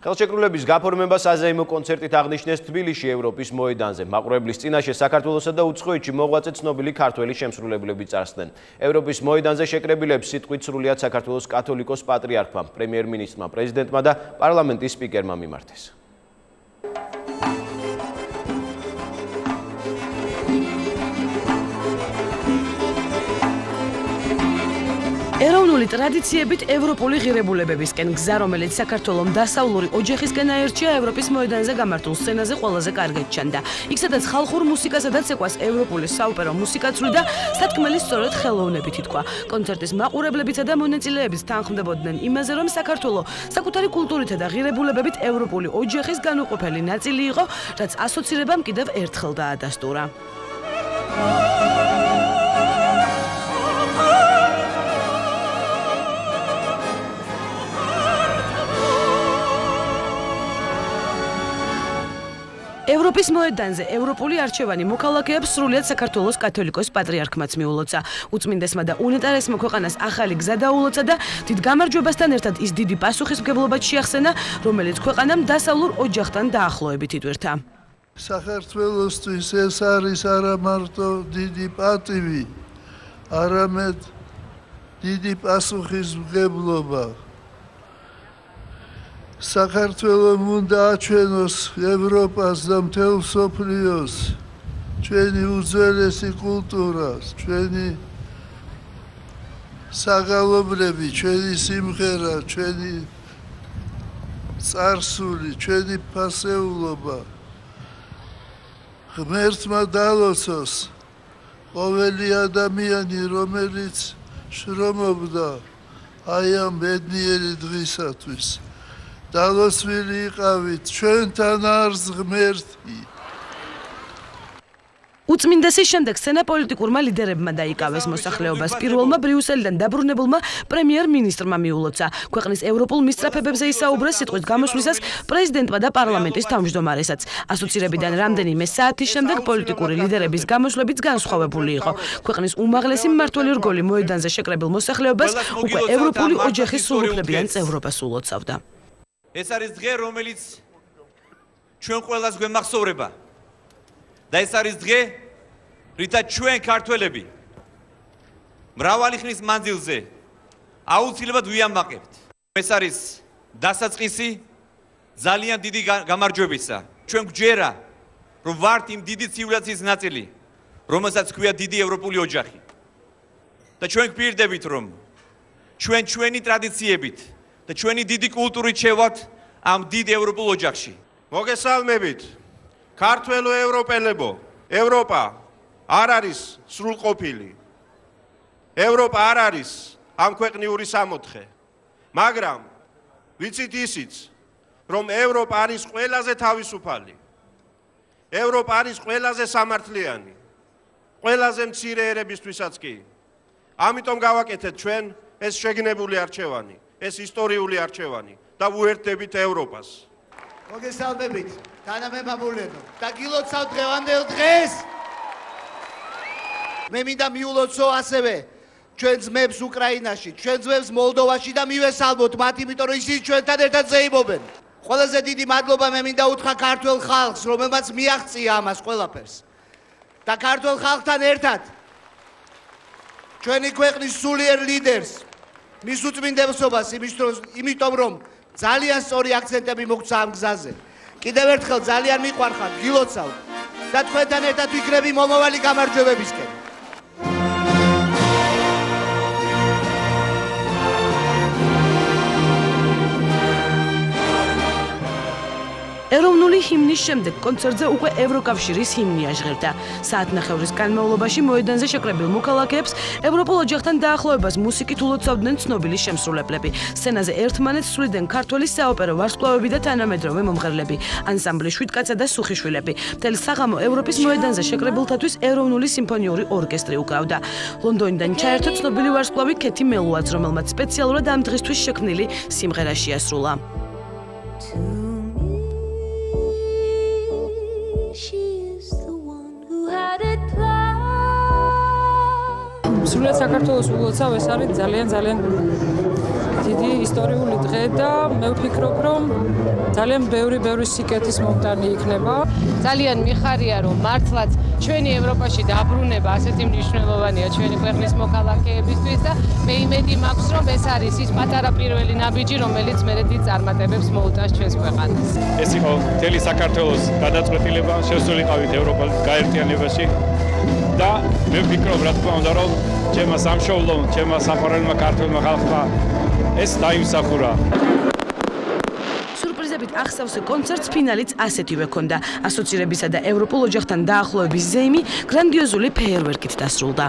ხელშეკრულების გაფორმება საზეიმო კონცერტით აღნიშნეს თბილისში ევროპის მოედანზე. მაყურებლის წინაშე საქართველოსა და უცხოეთში მოღვაწე ცნობილი ქართველი შემსრულებლები წარსდნენ. ევროპის მოედანზე შეკრებილებს სიტყვით სრულიად საქართველოს კათოლიკოს პატრიარქმა, პრემიერ-მინისტრმა, პრეზიდენტმა და პარლამენტის სპიკერმა მიმართეს. ეროვნული ტრადიციებით ევროპული ღირებულებებისკენ გზა, რომელიც საქართველოს დასავლური ოჯახისკენ აერჩია ევროპის მოედანზე გამართულ სცენაზე ყველაზე კარგად ჩანდა. იქ სადაც ხალხურ მუსიკასა და ცეკვას ევროპული საოპერო მუსიკა ცვლიდა, სათქმელი სწორედ ხელოვნებით ითქვა. კონცერტის მაყურებლებითა და მონაწილეებიც თანხმდებოდნენ იმაზე, რომ საქართველოს საკუთარი კულტურითა და ღირებულებებით ევროპული ოჯახის განუყოფელი ნაწილი იყო, რაც ასოცირებამ კიდევ ერთხელ დაადასტურა. ევროპის მოედანზე ევროპული არჩევანი მოქალაქეებს სრულიად საქართველოს კათოლიკოს პატრიარქმაც მიულოცა. უწმინდესმა და უნეტარესმა ქვეყანას ახალი გზა დაულოცა და დიდ გამარჯვებასთან ერთად ის დიდი პასუხისმგებლობაც შეახსენა, რომელიც ქვეყანამ დასავლურ ოჯახთან დაახლოებით იტვირთა. საქართველოსთვის ეს არის არა მარტო დიდი პატივი, არამედ დიდი პასუხისმგებლობა. საქართველოს უნდა აჩვენოს ევროპას და მთელ მსოფლიოს ჩვენი უძველესი კულტურა, ჩვენი საგალობლები, ჩვენი სიმღერა, ჩვენი წარსული, ჩვენი ფასეულობა. ღმერთმა დალოცოს ყოველი ადამიანი, რომელიც შრომობდა აი ამ ბედნიერი დღისათვის. დალოცვილი იყავით, ჩვენთან არის ღმერთი. უწმინდესის შემდეგ სცენა პოლიტიკურმა ლიდერებმა დაიკავეს მოსახლეობას. პირველმა ბრიუსელიდან დაბრუნებულმა პრემიერ-მინისტრმა მიულოცა. ქვეყნის ევროპულ მისწრაფებებზე ისაუბრა სიტყვით გამოსვლისას პრეზიდენტმა და პარლამენტის თავმჯდომარესაც. ასოცირებიდან რამდენიმე საათის შემდეგ პოლიტიკური ლიდერების გამოსვლებიც განსხვავებული იყო. ქვეყნის უმაღლესი მმართველი რგოლი მოედანზე შეკრებილ მოსახლეობას უკვე ევროპული ოჯახის სრულუფლებიან წევრობას ულოცავდა. ეს არის დღე, რომელიც ჩვენ ყველას გვემახსოვრება. და ეს არის დღე, რითაც ჩვენ ქართველები მრავალი ხნის მანძილზე აუცილებლად ვიამაყებთ. ეს არის დასაწყისი ძალიან დიდი გამარჯვებისა. ჩვენ გვჯერა, რომ ვართ იმ დიდი ცივილიზაციის ნაწილი, რომელსაც ქვია დიდი ევროპული ოჯახი. და ჩვენ გვპირდებით, რომ ჩვენ ჩვენი ტრადიციებით და ჩვენი დიდი კულტურით შევართ ამ დიდ ევროპულ ოჯახში. მოგესალმებით, ქართველო ევროპელებო, ევროპა არ არის სრულყოფილი. ევროპა არ არის ამ ქვეყნიური სამოთხე. მაგრამ ვიცით ისიც, რომ ევროპა არის ყველაზე თავისუფალი. ევროპა არის ყველაზე სამართლიანი. ყველაზე მცირე ერებისთვისაც კი. ამიტომ გავაკეთეთ ჩვენ ეს შეგნებული არჩევანი. ეს ისტორიული არჩევანი და ვუერთდებით ევროპას. მოგესალმებით, თანამემამულენო და გილოცავ დღევანდელ დღეს. მე მინდა მიულოცო ასევე ჩვენ ძმებს უკრაინაში, ჩვენ ძმებს მოლდოვაში და მივესალმოთ მათ, იმიტომ რომ ისინი ჩვენთან ერთად ზეიმობენ. ყველაზე დიდი მადლობა მე მინდა უთხრა ქართველ ხალხს, რომელმაც მიაღწია ამას ყველაფერს. და ქართველ ხალხთან ერთად ჩვენი ქვეყნის სულიერ ლიდერს მის უწმინდესობას, იმიტომ რომ ძალიან სწორი აქცენტები მოგცა ამ გზაზე. კიდევ ერთხელ ძალიან მიყვარხარ, გილოცავ და თქვენთან ერთად ვიქნები მომავალი გამარჯვებებისკენ. ეროვნული ჰიმნის შემდეგ კონცერტზე უკვე ევროკავშირის ჰიმნი აჟღერდა. საათნახევრის განმავლობაში მოედანზე შეკრებილ მოქალაქეებს ევროპულ ოჯახთან დაახლოებას მუსიკით ულოცავდნენ ცნობილი შემსრულებლები. სცენაზე ერთმანეთს სვლიდნენ ქართველი საოპერო ვარსკვლავები და თანამედროვე მომღერლები, ანსამბლი შვიდკაცა და სუხიშვილები. მთელ საღამო ევროპის მოედანზე შეკრებილთათვის ეროვნული სიმფონიური ორკესტრი უკრავდა. ლონდონიდან ჩაერთო ცნობილი ვარსკვლავი ქეთი მელუაც, რომელმაც სპეციალურად ამ დღისთვის შექმნილი სიმღერა შეასრულა. სრულიად საქართველოს ულოცავ, ეს არის ძალიან დიდი ისტორიული დღე და მე ვფიქრობ, რომ ძალიან ბევრი სიკეთის მომტანი იქნება. ძალიან მიხარია, რომ მართლაც ჩვენი ევროპაში დაბრუნება ასეთი მნიშვნელოვანია ჩვენი ქვეყნის მოქალაქეებისთვის და მე იმედი მაქვს, რომ ეს არის ის პატარა პირველი ნაბიჯი, რომელიც მერე დიდ წარმატებებს მოუტანს ჩვენს ქვეყანას. ეს იყო მთელი საქართველოს გადაწყვეტილება, შესულიყავით ევროპულ გაერთიანებაში და მე ვფიქრობ, რა თქმა უნდა, რომ ჩემმა სამშობლომ, ჩემმა საყვარელმა ქართველმა ხალხმა ეს დაიმსახურა. სურპრიზებით ახსავსე კონცერტს ფინალიც ასეთივე ჰქონდა. ასოცირებისა და ევროპულ ოჯახთან დაახლოების ზეიმი გრანდიოზული ფეიერვერკით დასრულდა.